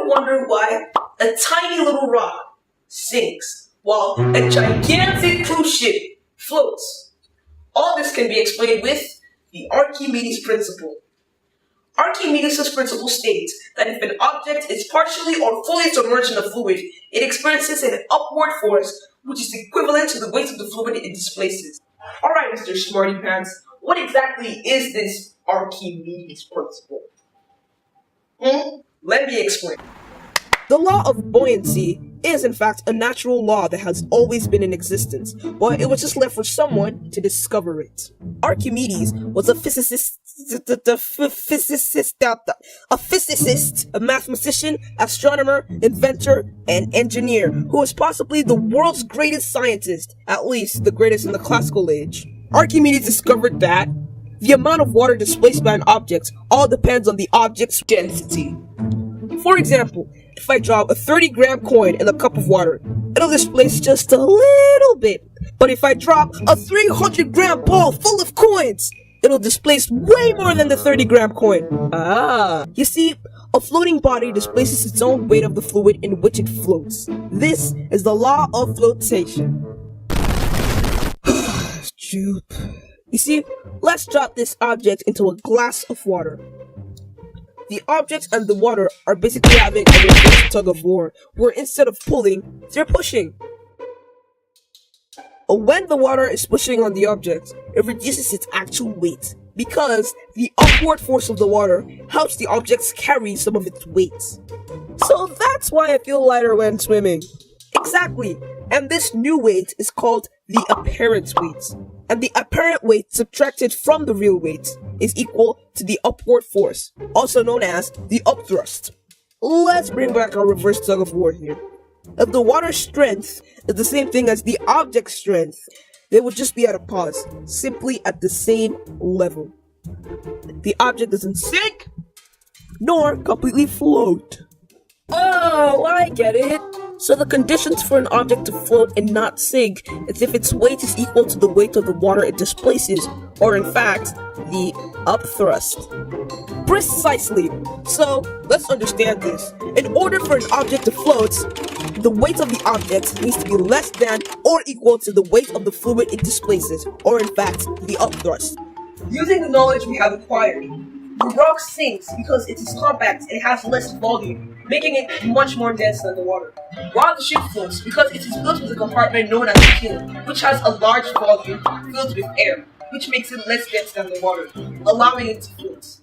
Ever wonder why a tiny little rock sinks while a gigantic cruise ship floats? All this can be explained with the Archimedes principle. Archimedes' principle states that if an object is partially or fully submerged in a fluid, it experiences an upward force which is equivalent to the weight of the fluid it displaces. Alright, Mr. Smarty Pants, what exactly is this Archimedes principle? Let me explain. The law of buoyancy is in fact a natural law that has always been in existence, but it was just left for someone to discover it. Archimedes was a physicist, a mathematician, astronomer, inventor, and engineer who was possibly the world's greatest scientist, at least the greatest in the classical age. Archimedes discovered that the amount of water displaced by an object all depends on the object's density. For example, if I drop a 30-gram coin in a cup of water, it'll displace just a little bit. But if I drop a 300-gram ball full of coins, it'll displace way more than the 30-gram coin. You see, a floating body displaces its own weight of the fluid in which it floats. This is the law of flotation. Jupe. You see, let's drop this object into a glass of water. The object and the water are basically having a reverse tug of war, where instead of pulling, they're pushing. When the water is pushing on the object, it reduces its actual weight, because the upward force of the water helps the object carry some of its weight. So that's why I feel lighter when swimming. Exactly, and this new weight is called the apparent weight. And the apparent weight subtracted from the real weight is equal to the upward force, also known as the upthrust. Let's bring back our reverse tug of war here. If the water's strength is the same thing as the object's strength, they would just be at a pause, simply at the same level. The object doesn't sink, nor completely float. Oh, I get it. So the conditions for an object to float and not sink is if its weight is equal to the weight of the water it displaces, or in fact, the upthrust. Precisely. So, let's understand this. In order for an object to float, the weight of the object needs to be less than or equal to the weight of the fluid it displaces, or in fact, the upthrust. Using the knowledge we have acquired, the rock sinks because it is compact and has less volume, making it much more dense than the water. While the ship floats because it is built with a compartment known as the keel, which has a large volume filled with air, which makes it less dense than the water, allowing it to float.